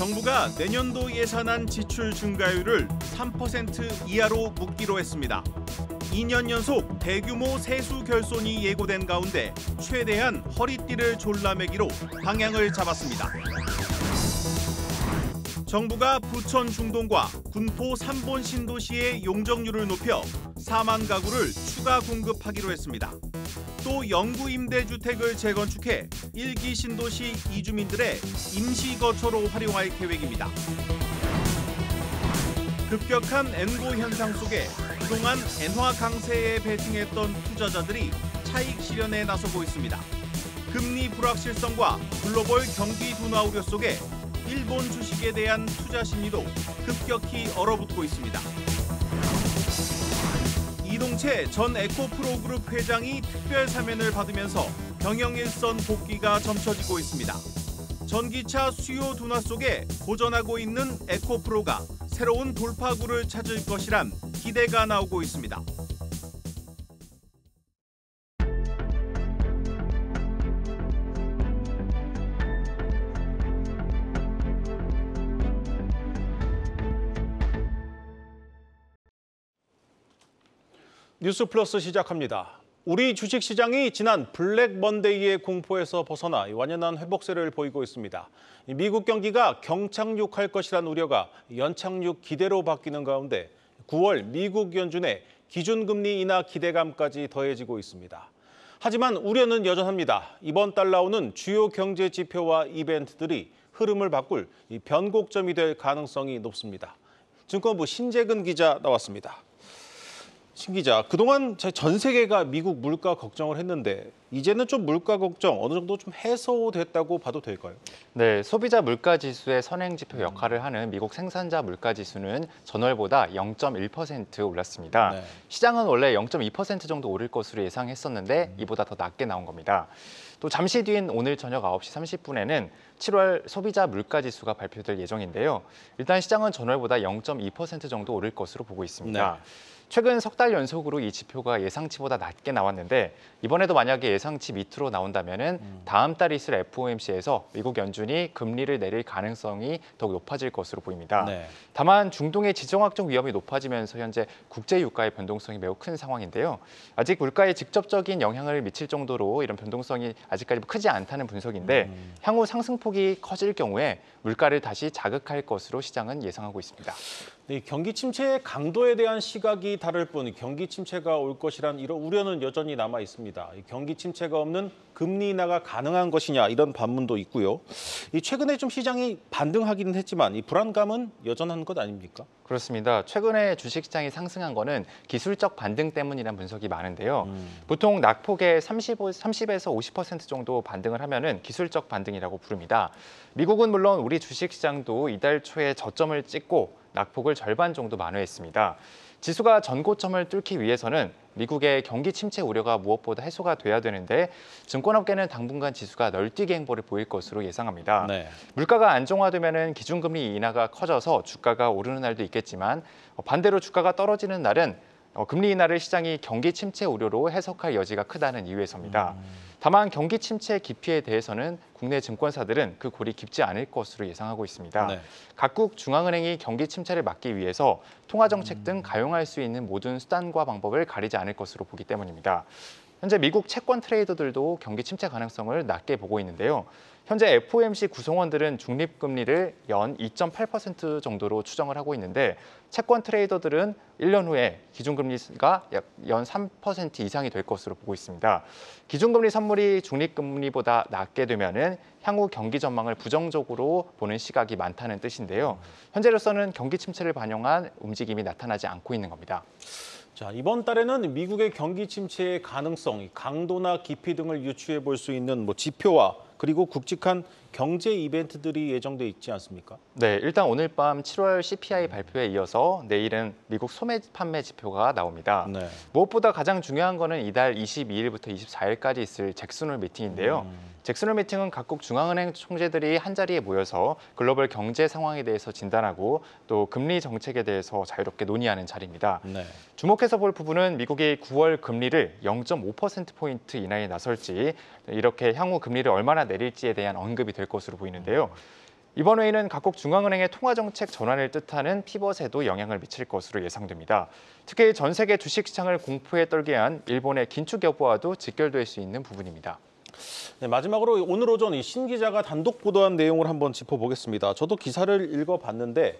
정부가 내년도 예산안 지출 증가율을 3% 이하로 묶기로 했습니다. 2년 연속 대규모 세수 결손이 예고된 가운데 최대한 허리띠를 졸라매기로 방향을 잡았습니다. 정부가 부천 중동과 군포 3본 신도시의 용적률을 높여 4만 가구를 추가 공급하기로 했습니다. 또 영구 임대주택을 재건축해 1기 신도시 이주민들의 임시거처로 활용할 계획입니다. 급격한 엔고 현상 속에 그동안 엔화 강세에 베팅했던 투자자들이 차익 실현에 나서고 있습니다. 금리 불확실성과 글로벌 경기 둔화 우려 속에 일본 주식에 대한 투자 심리도 급격히 얼어붙고 있습니다. 이동채 전 에코프로그룹 회장이 특별 사면을 받으면서 경영일선 복귀가 점쳐지고 있습니다. 전기차 수요 둔화 속에 고전하고 있는 에코프로가 새로운 돌파구를 찾을 것이란 기대가 나오고 있습니다. 뉴스 플러스 시작합니다. 우리 주식시장이 지난 블랙 먼데이의 공포에서 벗어나 완연한 회복세를 보이고 있습니다. 미국 경기가 경착륙할 것이란 우려가 연착륙 기대로 바뀌는 가운데 9월 미국 연준의 기준금리 인하 기대감까지 더해지고 있습니다. 하지만 우려는 여전합니다. 이번 달 나오는 주요 경제 지표와 이벤트들이 흐름을 바꿀 변곡점이 될 가능성이 높습니다. 증권부 신재근 기자 나왔습니다. 신 기자, 그동안 전 세계가 미국 물가 걱정을 했는데 이제는 좀 물가 걱정 어느 정도 좀 해소됐다고 봐도 될까요? 네, 소비자 물가 지수의 선행 지표 역할을 하는 미국 생산자 물가 지수는 전월보다 0.1% 올랐습니다. 네. 시장은 원래 0.2% 정도 오를 것으로 예상했었는데 이보다 더 낮게 나온 겁니다. 또 잠시 뒤인 오늘 저녁 9시 30분에는 7월 소비자 물가 지수가 발표될 예정인데요. 일단 시장은 전월보다 0.2% 정도 오를 것으로 보고 있습니다. 네. 최근 석 달 연속으로 이 지표가 예상치보다 낮게 나왔는데 이번에도 만약에 예상치 밑으로 나온다면 다음 달 있을 FOMC에서 미국 연준이 금리를 내릴 가능성이 더욱 높아질 것으로 보입니다. 네. 다만 중동의 지정학적 위험이 높아지면서 현재 국제 유가의 변동성이 매우 큰 상황인데요. 아직 물가에 직접적인 영향을 미칠 정도로 이런 변동성이 아직까지 크지 않다는 분석인데 향후 상승폭이 커질 경우에 물가를 다시 자극할 것으로 시장은 예상하고 있습니다. 네, 경기 침체의 강도에 대한 시각이 다를 뿐 경기 침체가 올 것이란 이런 우려는 여전히 남아 있습니다. 경기 침체가 없는 금리 인하가 가능한 것이냐 이런 반문도 있고요. 최근에 좀 시장이 반등하기는 했지만 이 불안감은 여전한 것 아닙니까? 그렇습니다. 최근에 주식시장이 상승한 거는 기술적 반등 때문이라는 분석이 많은데요. 보통 낙폭의 30에서 50% 정도 반등을 하면은 기술적 반등이라고 부릅니다. 미국은 물론 우리 주식시장도 이달 초에 저점을 찍고 낙폭을 절반 정도 만회했습니다. 지수가 전고점을 뚫기 위해서는 미국의 경기 침체 우려가 무엇보다 해소가 돼야 되는데 증권업계는 당분간 지수가 널뛰기 행보를 보일 것으로 예상합니다. 네. 물가가 안정화되면 기준금리 인하가 커져서 주가가 오르는 날도 있겠지만 반대로 주가가 떨어지는 날은 금리 인하를 시장이 경기 침체 우려로 해석할 여지가 크다는 이유에서입니다. 다만 경기 침체 깊이에 대해서는 국내 증권사들은 그 골이 깊지 않을 것으로 예상하고 있습니다. 네. 각국 중앙은행이 경기 침체를 막기 위해서 통화정책 등 가용할 수 있는 모든 수단과 방법을 가리지 않을 것으로 보기 때문입니다. 현재 미국 채권 트레이더들도 경기 침체 가능성을 낮게 보고 있는데요. 현재 FOMC 구성원들은 중립금리를 연 2.8% 정도로 추정을 하고 있는데 채권 트레이더들은 1년 후에 기준금리가 약 연 3% 이상이 될 것으로 보고 있습니다. 기준금리 선물이 중립금리보다 낮게 되면은 향후 경기 전망을 부정적으로 보는 시각이 많다는 뜻인데요. 현재로서는 경기 침체를 반영한 움직임이 나타나지 않고 있는 겁니다. 자, 이번 달에는 미국의 경기 침체의 가능성, 강도나 깊이 등을 유추해 볼 수 있는 지표와 그리고 굵직한 경제 이벤트들이 예정돼 있지 않습니까? 네, 일단 오늘 밤 7월 CPI 발표에 이어서 내일은 미국 소매 판매 지표가 나옵니다. 네. 무엇보다 가장 중요한 거는 이달 22일부터 24일까지 있을 잭슨홀 미팅인데요. 잭슨홀 미팅은 각국 중앙은행 총재들이 한자리에 모여서 글로벌 경제 상황에 대해서 진단하고 또 금리 정책에 대해서 자유롭게 논의하는 자리입니다. 네. 주목해서 볼 부분은 미국이 9월 금리를 0.5%포인트 인하에 나설지 이렇게 향후 금리를 얼마나 내릴지에 대한 언급이 될 것으로 보이는데요. 이번 회의는 각국 중앙은행의 통화정책 전환을 뜻하는 피벗에도 영향을 미칠 것으로 예상됩니다. 특히 전 세계 주식시장을 공포에 떨게 한 일본의 긴축 여부와도 직결될 수 있는 부분입니다. 네, 마지막으로 오늘 오전 이 신 기자가 단독 보도한 내용을 한번 짚어보겠습니다. 저도 기사를 읽어봤는데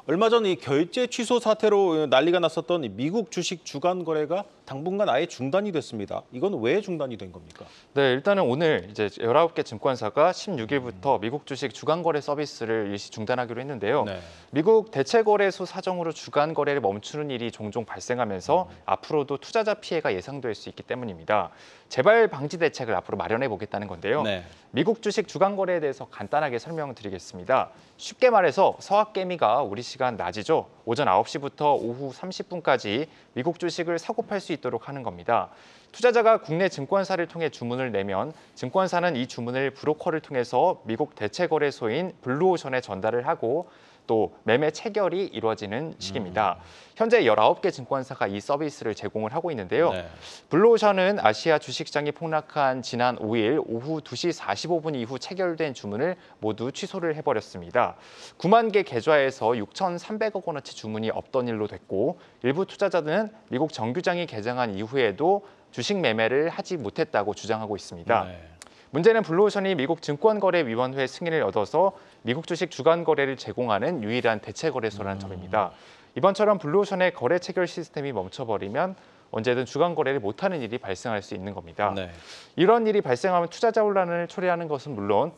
얼마 전 이 결제 취소 사태로 난리가 났었던 이 미국 주식 주간 거래가 당분간 아예 중단이 됐습니다. 이건 왜 중단이 된 겁니까? 네, 일단은 오늘 이제 19개 증권사가 16일부터 미국 주식 주간 거래 서비스를 일시 중단하기로 했는데요. 네. 미국 대체거래소 사정으로 주간 거래를 멈추는 일이 종종 발생하면서 앞으로도 투자자 피해가 예상될 수 있기 때문입니다. 재발 방지 대책을 앞으로 마련해 보겠다는 건데요. 네. 미국 주식 주간 거래에 대해서 간단하게 설명드리겠습니다. 쉽게 말해서 서학개미가 우리 시간 낮이죠. 오전 9시부터 오후 30분까지 미국 주식을 사고 팔 수 있도록 하는 겁니다. 투자자가 국내 증권사를 통해 주문을 내면 증권사는 이 주문을 브로커를 통해서 미국 대체거래소인 블루오션에 전달을 하고 또 매매 체결이 이루어지는 시기입니다. 현재 19개 증권사가 이 서비스를 제공을 하고 있는데요. 네. 블루오션은 아시아 주식시장이 폭락한 지난 5일 오후 2시 45분 이후 체결된 주문을 모두 취소를 해버렸습니다. 9만 개 계좌에서 6,300억 원어치 주문이 없던 일로 됐고 일부 투자자들은 미국 정규장이 개장한 이후에도 주식 매매를 하지 못했다고 주장하고 있습니다. 네. 문제는 블루오션이 미국 증권거래위원회 승인을 얻어서 미국 주식 주간 거래를 제공하는 유일한 대체거래소라는 점입니다. 이번처럼 블루오션의 거래 체결 시스템이 멈춰버리면 언제든 주간 거래를 못하는 일이 발생할 수 있는 겁니다. 네. 이런 일이 발생하면 투자자 혼란을 초래하는 것은 물론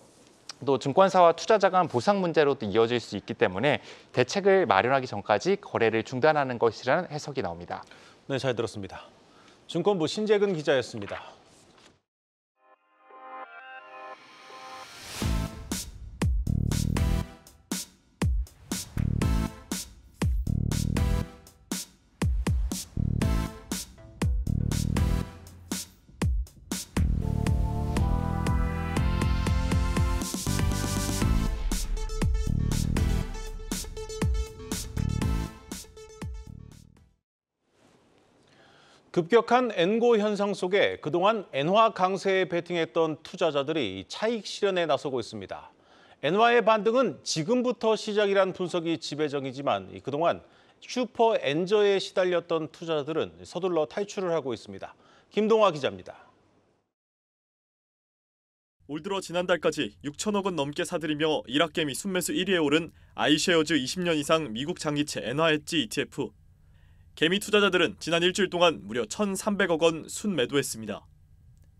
또 증권사와 투자자 간 보상 문제로도 이어질 수 있기 때문에 대책을 마련하기 전까지 거래를 중단하는 것이라는 해석이 나옵니다. 네, 잘 들었습니다. 증권부 신재근 기자였습니다. 급격한 엔고 현상 속에 그동안 엔화 강세에 베팅했던 투자자들이 차익 실현에 나서고 있습니다. 엔화의 반등은 지금부터 시작이란 분석이 지배적이지만 그동안 슈퍼 엔저에 시달렸던 투자자들은 서둘러 탈출을 하고 있습니다. 김동화 기자입니다. 올 들어 지난달까지 6천억 원 넘게 사들이며 일학개미 순매수 1위에 오른 아이쉐어즈 20년 이상 미국 장기채 엔화 엣지 ETF. 개미 투자자들은 지난 일주일 동안 무려 1,300억 원 순매도했습니다.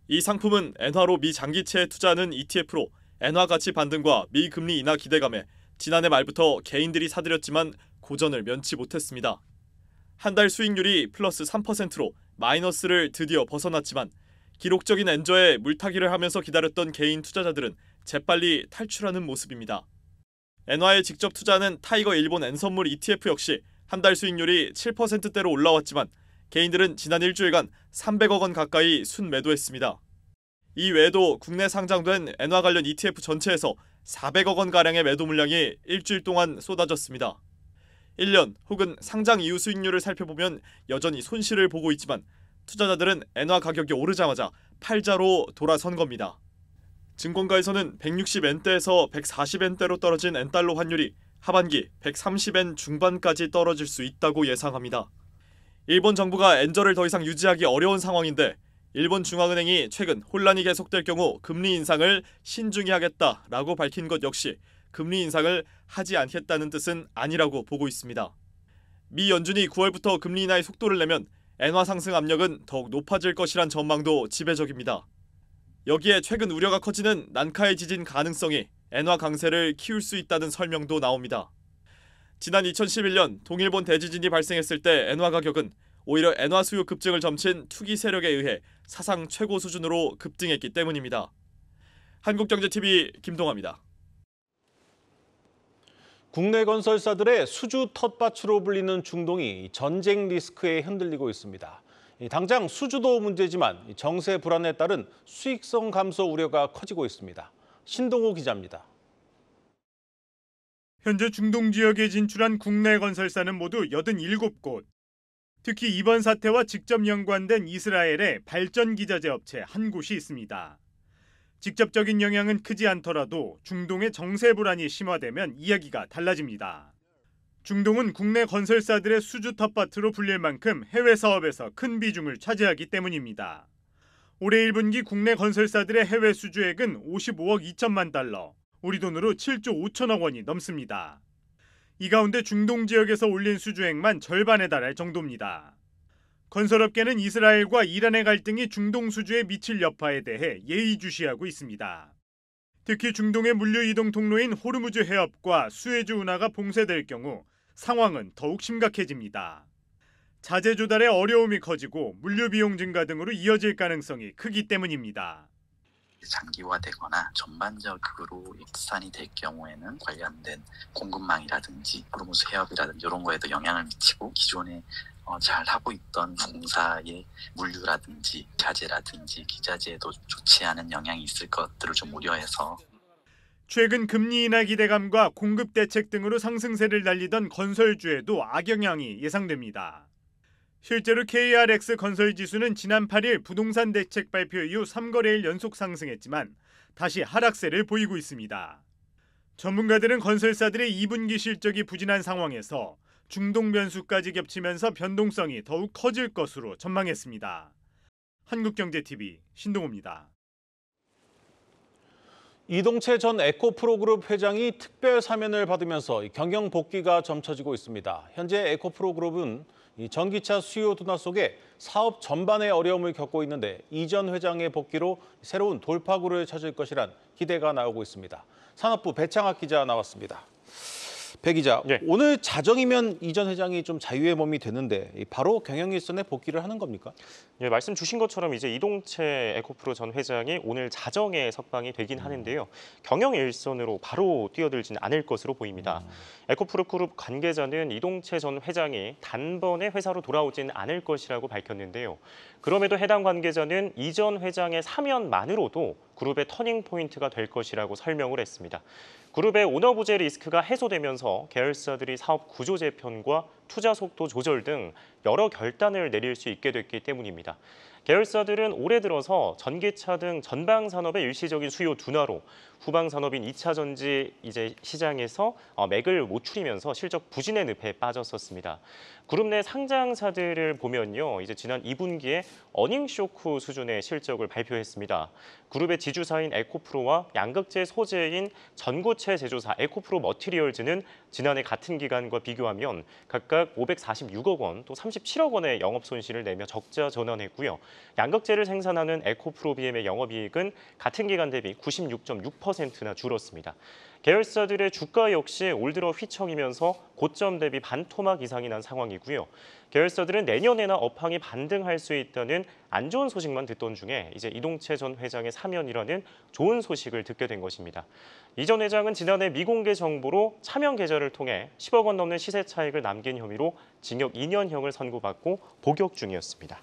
이 상품은 엔화로 미 장기채에 투자하는 ETF로 엔화 가치 반등과 미 금리 인하 기대감에 지난해 말부터 개인들이 사들였지만 고전을 면치 못했습니다. 한 달 수익률이 플러스 3%로 마이너스를 드디어 벗어났지만 기록적인 엔저에 물타기를 하면서 기다렸던 개인 투자자들은 재빨리 탈출하는 모습입니다. 엔화에 직접 투자하는 타이거 일본 엔선물 ETF 역시 한 달 수익률이 7%대로 올라왔지만 개인들은 지난 일주일간 300억 원 가까이 순매도했습니다. 이 외에도 국내 상장된 엔화 관련 ETF 전체에서 400억 원가량의 매도 물량이 일주일 동안 쏟아졌습니다. 1년 혹은 상장 이후 수익률을 살펴보면 여전히 손실을 보고 있지만 투자자들은 엔화 가격이 오르자마자 팔자로 돌아선 겁니다. 증권가에서는 160엔대에서 140엔대로 떨어진 엔달러 환율이 하반기 130엔 중반까지 떨어질 수 있다고 예상합니다. 일본 정부가 엔저를 더 이상 유지하기 어려운 상황인데 일본 중앙은행이 최근 혼란이 계속될 경우 금리 인상을 신중히 하겠다라고 밝힌 것 역시 금리 인상을 하지 않겠다는 뜻은 아니라고 보고 있습니다. 미 연준이 9월부터 금리 인하의 속도를 내면 엔화 상승 압력은 더욱 높아질 것이란 전망도 지배적입니다. 여기에 최근 우려가 커지는 난카이 지진 가능성이 엔화 강세를 키울 수 있다는 설명도 나옵니다. 지난 2011년 동일본 대지진이 발생했을 때 엔화 가격은 오히려 엔화 수요 급증을 점친 투기 세력에 의해 사상 최고 수준으로 급등했기 때문입니다. 한국경제TV 김동아입니다. 국내 건설사들의 수주 텃밭으로 불리는 중동이 전쟁 리스크에 흔들리고 있습니다. 당장 수주도 문제지만 정세 불안에 따른 수익성 감소 우려가 커지고 있습니다. 신동호 기자입니다. 현재 중동 지역에 진출한 국내 건설사는 모두 87곳. 특히 이번 사태와 직접 연관된 이스라엘의 발전기자재 업체 한 곳이 있습니다. 직접적인 영향은 크지 않더라도 중동의 정세 불안이 심화되면 이야기가 달라집니다. 중동은 국내 건설사들의 수주 텃밭으로 불릴 만큼 해외 사업에서 큰 비중을 차지하기 때문입니다. 올해 1분기 국내 건설사들의 해외 수주액은 55억 2천만 달러, 우리 돈으로 7조 5천억 원이 넘습니다. 이 가운데 중동 지역에서 올린 수주액만 절반에 달할 정도입니다. 건설업계는 이스라엘과 이란의 갈등이 중동 수주에 미칠 여파에 대해 예의주시하고 있습니다. 특히 중동의 물류 이동 통로인 호르무즈 해협과 수에즈 운하가 봉쇄될 경우 상황은 더욱 심각해집니다. 자재 조달에 어려움이 커지고 물류 비용 증가 등으로 이어질 가능성이 크기 때문입니다. 장기화되거나 전반적으로 일산이 될 경우에는 관련된 공급망이라든지 호르무즈 해협이라든지 이런 거에도 영향을 미치고 기존에 잘 하고 있던 공사의 물류라든지 자재라든지 기자재에도 좋지 않은 영향이 있을 것들을 좀 우려해서 최근 금리 인하 기대감과 공급 대책 등으로 상승세를 달리던 건설주에도 악영향이 예상됩니다. 실제로 KRX 건설지수는 지난 8일 부동산 대책 발표 이후 3거래일 연속 상승했지만 다시 하락세를 보이고 있습니다. 전문가들은 건설사들의 2분기 실적이 부진한 상황에서 중동 변수까지 겹치면서 변동성이 더욱 커질 것으로 전망했습니다. 한국경제TV 신동호입니다. 이동채 전 에코프로그룹 회장이 특별 사면을 받으면서 경영 복귀가 점쳐지고 있습니다. 현재 에코프로그룹은 전기차 수요 둔화 속에 사업 전반에 어려움을 겪고 있는데 이전 회장의 복귀로 새로운 돌파구를 찾을 것이란 기대가 나오고 있습니다. 산업부 배창학 기자 나왔습니다. 배 기자, 네. 오늘 자정이면 이전 회장이 좀 자유의 몸이 되는데 바로 경영일선에 복귀를 하는 겁니까? 예, 말씀 주신 것처럼 이제 이동채 에코프로 전 회장이 오늘 자정에 석방이 되긴 하는데요. 경영 일선으로 바로 뛰어들지는 않을 것으로 보입니다. 에코프로 그룹 관계자는 이동채 전 회장이 단번에 회사로 돌아오지는 않을 것이라고 밝혔는데요. 그럼에도 해당 관계자는 이전 회장의 사면만으로도 그룹의 터닝 포인트가 될 것이라고 설명을 했습니다. 그룹의 오너 부재 리스크가 해소되면서 계열사들이 사업 구조 재편과 투자 속도 조절 등 여러 결단을 내릴 수 있게 됐기 때문입니다. 계열사들은 올해 들어서 전기차 등 전방 산업의 일시적인 수요 둔화로 후방 산업인 2차 전지 시장에서 맥을 못 추리면서 실적 부진의 늪에 빠졌었습니다. 그룹 내 상장사들을 보면요, 이제 지난 2분기에 어닝 쇼크 수준의 실적을 발표했습니다. 그룹의 지주사인 에코프로와 양극재 소재인 전구체 제조사 에코프로 머티리얼즈는 지난해 같은 기간과 비교하면 각각 546억 원, 또 37억 원의 영업 손실을 내며 적자 전환했고요. 양극재를 생산하는 에코프로비엠의 영업이익은 같은 기간 대비 96.6%나 줄었습니다. 계열사들의 주가 역시 올 들어 휘청이면서 고점 대비 반토막 이상이 난 상황이고요. 계열사들은 내년에나 업황이 반등할 수 있다는 안 좋은 소식만 듣던 중에 이제 이동채 전 회장의 사면이라는 좋은 소식을 듣게 된 것입니다. 이 전 회장은 지난해 미공개 정보로 차명 계좌를 통해 10억 원 넘는 시세 차익을 남긴 혐의로 징역 2년형을 선고받고 복역 중이었습니다.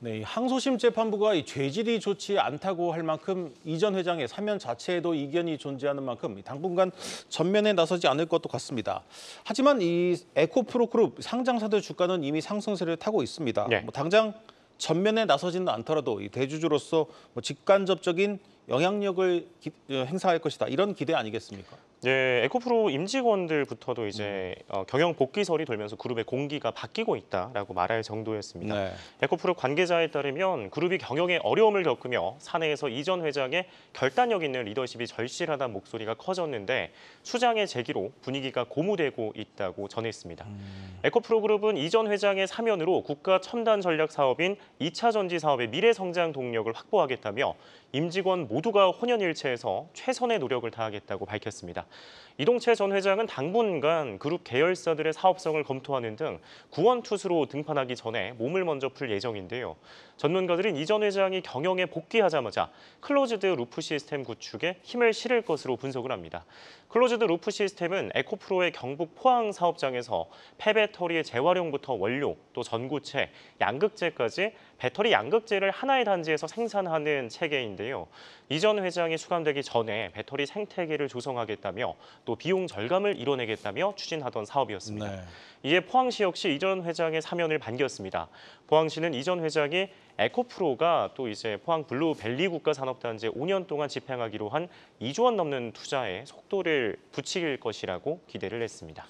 네, 항소심 재판부가 죄질이 좋지 않다고 할 만큼 이 전 회장의 사면 자체에도 이견이 존재하는 만큼 당분간 전면에 나서지 않을 것도 같습니다. 하지만 이 에코프로 그룹 상장사들 주가는 이미 상승세를 타고 있습니다. 네. 당장 전면에 나서지는 않더라도 이 대주주로서 직간접적인 영향력을 행사할 것이다. 이런 기대 아니겠습니까? 네, 에코프로 임직원들부터도 이제 경영 복귀설이 돌면서 그룹의 공기가 바뀌고 있다라고 말할 정도였습니다. 네. 에코프로 관계자에 따르면 그룹이 경영에 어려움을 겪으며 사내에서 이전 회장의 결단력 있는 리더십이 절실하다는 목소리가 커졌는데 수장의 제기로 분위기가 고무되고 있다고 전했습니다. 에코프로 그룹은 이전 회장의 사면으로 국가 첨단 전략 사업인 2차 전지 사업의 미래 성장 동력을 확보하겠다며 임직원 모두가 혼연일체해서 최선의 노력을 다하겠다고 밝혔습니다. 이동채 전 회장은 당분간 그룹 계열사들의 사업성을 검토하는 등 구원투수로 등판하기 전에 몸을 먼저 풀 예정인데요. 전문가들은 이 전 회장이 경영에 복귀하자마자 클로즈드 루프 시스템 구축에 힘을 실을 것으로 분석을 합니다. 클로즈드 루프 시스템은 에코프로의 경북 포항 사업장에서 폐배터리의 재활용부터 원료, 또 전구체, 양극재까지 배터리 양극재를 하나의 단지에서 생산하는 체계인데요. 이전 회장이 수감되기 전에 배터리 생태계를 조성하겠다며 또 비용 절감을 이뤄내겠다며 추진하던 사업이었습니다. 네. 이에 포항시 역시 이전 회장의 사면을 반겼습니다. 포항시는 이전 회장이 에코프로가 또 이제 포항 블루밸리 국가산업단지에 5년 동안 집행하기로 한 2조 원 넘는 투자에 속도를 붙일 것이라고 기대를 했습니다.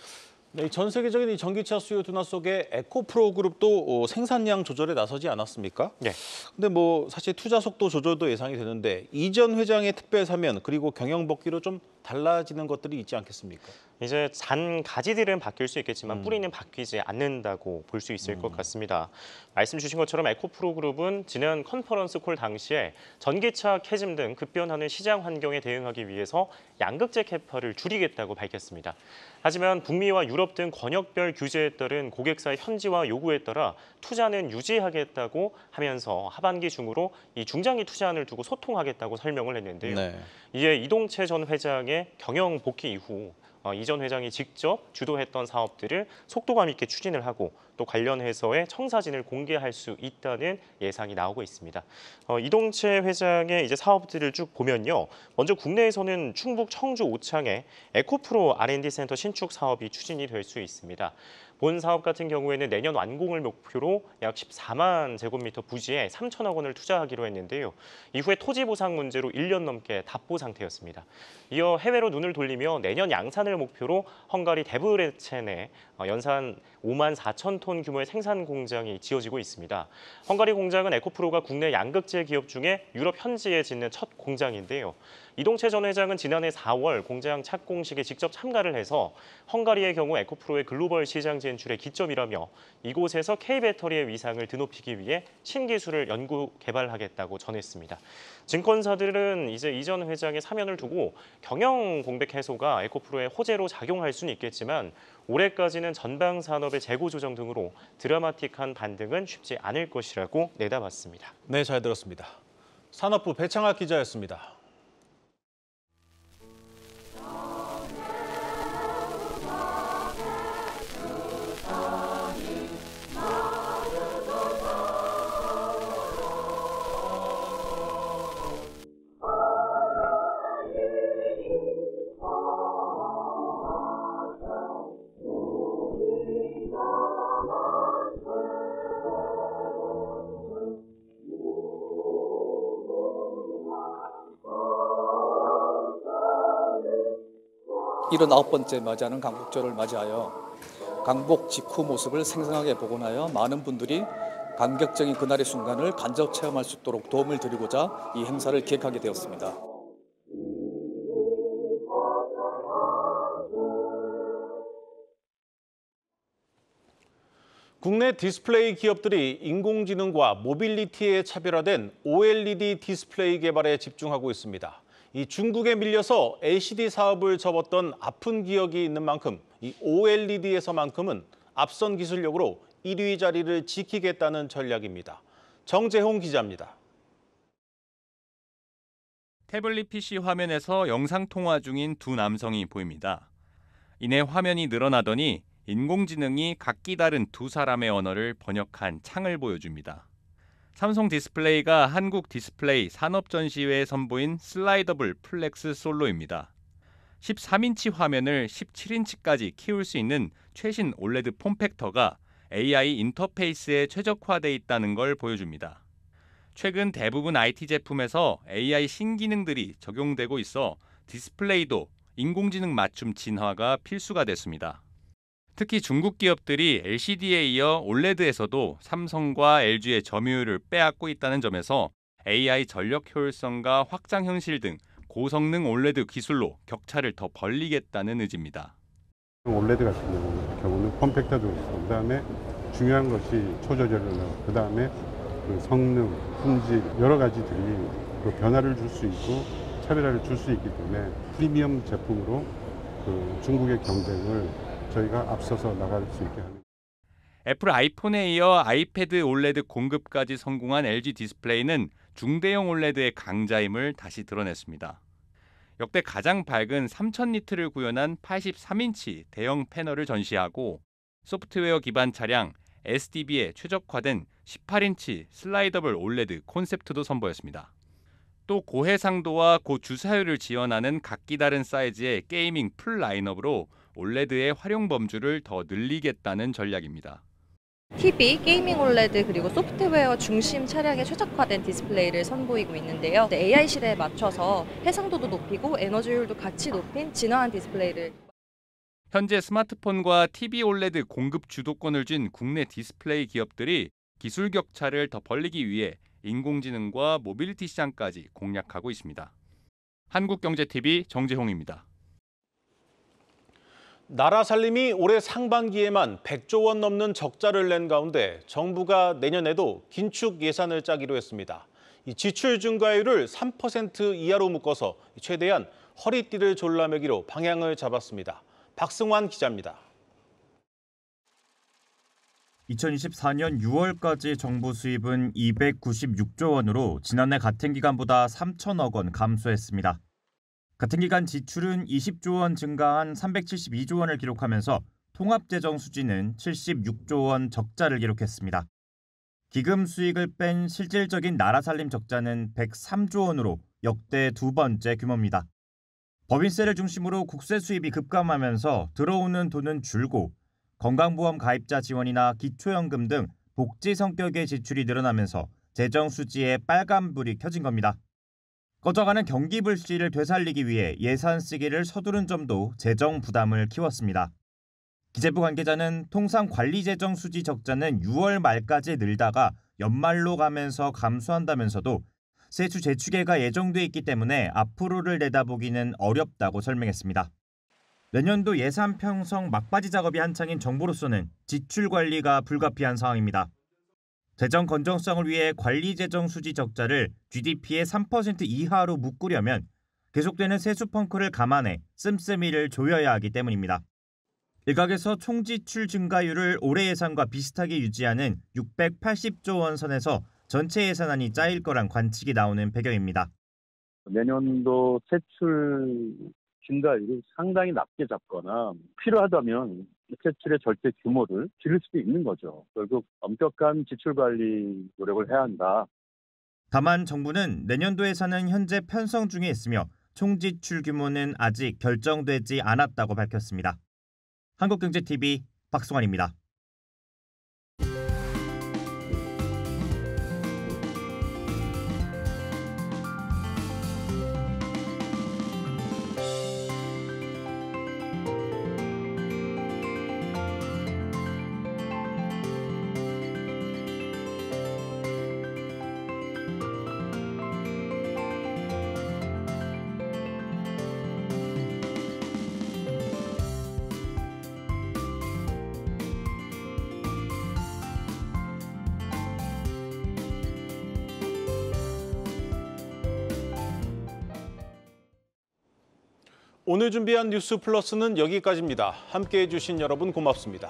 네, 전 세계적인 이 전기차 수요 둔화 속에 에코프로 그룹도 생산량 조절에 나서지 않았습니까? 네. 근데 뭐 사실 투자 속도 조절도 예상이 되는데 이전 회장의 특별 사면 그리고 경영 복귀로 좀 달라지는 것들이 있지 않겠습니까? 이제 잔 가지들은 바뀔 수 있겠지만 뿌리는 바뀌지 않는다고 볼 수 있을 것 같습니다. 말씀 주신 것처럼 에코프로 그룹은 지난 컨퍼런스 콜 당시에 전기차, 캐즘 등 급변하는 시장 환경에 대응하기 위해서 양극재 캐파를 줄이겠다고 밝혔습니다. 하지만 북미와 유럽 등 권역별 규제에 따른 고객사의 현지화 요구에 따라 투자는 유지하겠다고 하면서 하반기 중으로 이 중장기 투자안을 두고 소통하겠다고 설명을 했는데요. 네. 이에 이동채 전 회장의 경영 복귀 이후 이전 회장이 직접 주도했던 사업들을 속도감 있게 추진을 하고 또 관련해서의 청사진을 공개할 수 있다는 예상이 나오고 있습니다. 이동채 회장의 이제 사업들을 쭉 보면요. 먼저 국내에서는 충북 청주 오창에 에코프로 R&D 센터 신축 사업이 추진이 될 수 있습니다. 본 사업 같은 경우에는 내년 완공을 목표로 약 14만 제곱미터 부지에 3천억 원을 투자하기로 했는데요. 이후에 토지 보상 문제로 1년 넘게 답보 상태였습니다. 이어 해외로 눈을 돌리며 내년 양산을 목표로 헝가리 데브레첸에 연산 5만 4천 톤 규모의 생산 공장이 지어지고 있습니다. 헝가리 공장은 에코프로가 국내 양극재 기업 중에 유럽 현지에 짓는 첫 공장인데요. 이동채 전 회장은 지난해 4월 공장 착공식에 직접 참가를 해서 헝가리의 경우 에코프로의 글로벌 시장 진출의 기점이라며 이곳에서 K배터리의 위상을 드높이기 위해 신기술을 연구 개발하겠다고 전했습니다. 증권사들은 이제 이전 회장의 사면을 두고 경영 공백 해소가 에코프로의 호재로 작용할 수는 있겠지만 올해까지는 전방 산업의 재고 조정 등으로 드라마틱한 반등은 쉽지 않을 것이라고 내다봤습니다. 네, 잘 들었습니다. 산업부 배창학 기자였습니다. 이런 9번째 맞이하는 강복절을 맞이하여 강복 직후 모습을 생생하게 복원하여 많은 분들이 감격적인 그날의 순간을 간접 체험할 수 있도록 도움을 드리고자 이 행사를 기획하게 되었습니다. 국내 디스플레이 기업들이 인공지능과 모빌리티에 차별화된 OLED 디스플레이 개발에 집중하고 있습니다. 이 중국에 밀려서 LCD 사업을 접었던 아픈 기억이 있는 만큼 이 OLED에서만큼은 앞선 기술력으로 1위 자리를 지키겠다는 전략입니다. 정재홍 기자입니다. 태블릿 PC 화면에서 영상통화 중인 두 남성이 보입니다. 이내 화면이 늘어나더니 인공지능이 각기 다른 두 사람의 언어를 번역한 창을 보여줍니다. 삼성 디스플레이가 한국 디스플레이 산업전시회에 선보인 슬라이더블 플렉스 솔로입니다. 13인치 화면을 17인치까지 키울 수 있는 최신 올레드 폼팩터가 AI 인터페이스에 최적화돼 있다는 걸 보여줍니다. 최근 대부분 IT 제품에서 AI 신기능들이 적용되고 있어 디스플레이도 인공지능 맞춤 진화가 필수가 됐습니다. 특히 중국 기업들이 LCD에 이어 OLED에서도 삼성과 LG의 점유율을 빼앗고 있다는 점에서 AI 전력 효율성과 확장 현실 등 고성능 OLED 기술로 격차를 더 벌리겠다는 의지입니다. OLED 같은 경우는 폼팩터도 있고 그다음에 중요한 것이 초저절로 그다음에 그 성능, 품질 여러 가지들이 그 변화를 줄 수 있고 차별화를 줄 수 있기 때문에 프리미엄 제품으로 그 중국의 경쟁을 저희가 앞서서 나갈 수 있게 하는. 애플 아이폰에 이어 아이패드 OLED 공급까지 성공한 LG 디스플레이는 중대형 OLED의 강자임을 다시 드러냈습니다. 역대 가장 밝은 3000니트를 구현한 83인치 대형 패널을 전시하고 소프트웨어 기반 차량 SDB에 최적화된 18인치 슬라이더블 올레드 콘셉트도 선보였습니다. 또 고해상도와 고주사율을 지원하는 각기 다른 사이즈의 게이밍 풀 라인업으로 올레드의 활용 범주를 더 늘리겠다는 전략입니다. TV, 게이밍 올레드 그리고 소프트웨어 중심 차량에 최적화된 디스플레이를 선보이고 있는데요. AI 시대에 맞춰서 해상도도 높이고 에너지 효율도 같이 높인 진화한 디스플레이를. 현재 스마트폰과 TV 올레드 공급 주도권을 쥔 국내 디스플레이 기업들이 기술 격차를 더 벌리기 위해 인공지능과 모빌리티 시장까지 공략하고 있습니다. 한국경제TV 정재홍입니다. 나라 살림이 올해 상반기에만 100조 원 넘는 적자를 낸 가운데 정부가 내년에도 긴축 예산을 짜기로 했습니다. 이 지출 증가율을 3% 이하로 묶어서 최대한 허리띠를 졸라매기로 방향을 잡았습니다. 박승환 기자입니다. 2024년 6월까지 정부 수입은 296조 원으로 지난해 같은 기간보다 3천억 원 감소했습니다. 같은 기간 지출은 20조 원 증가한 372조 원을 기록하면서 통합재정 수지는 76조 원 적자를 기록했습니다. 기금 수익을 뺀 실질적인 나라 살림 적자는 103조 원으로 역대 두 번째 규모입니다. 법인세를 중심으로 국세 수입이 급감하면서 들어오는 돈은 줄고 건강보험 가입자 지원이나 기초연금 등 복지 성격의 지출이 늘어나면서 재정 수지에 빨간불이 켜진 겁니다. 꺼져가는 경기 불씨를 되살리기 위해 예산 쓰기를 서두른 점도 재정 부담을 키웠습니다. 기재부 관계자는 통상 관리 재정 수지 적자는 6월 말까지 늘다가 연말로 가면서 감소한다면서도 세수 재추계가 예정돼 있기 때문에 앞으로를 내다보기는 어렵다고 설명했습니다. 내년도 예산 편성 막바지 작업이 한창인 정부로서는 지출 관리가 불가피한 상황입니다. 재정 건전성을 위해 관리 재정 수지 적자를 GDP의 3% 이하로 묶으려면 계속되는 세수 펑크를 감안해 씀씀이를 조여야 하기 때문입니다. 일각에서 총지출 증가율을 올해 예산과 비슷하게 유지하는 680조 원 선에서 전체 예산안이 짜일 거란 관측이 나오는 배경입니다. 내년도 세출 증가율을 상당히 낮게 잡거나 필요하다면 세출의 절대 규모를 줄일 수도 있는 거죠. 결국 엄격한 지출 관리 노력을 해야 한다. 다만 정부는 내년도 예산은 현재 편성 중에 있으며 총지출 규모는 아직 결정되지 않았다고 밝혔습니다. 한국경제TV 박승환입니다. 오늘 준비한 뉴스 플러스는 여기까지입니다. 함께해 주신 여러분 고맙습니다.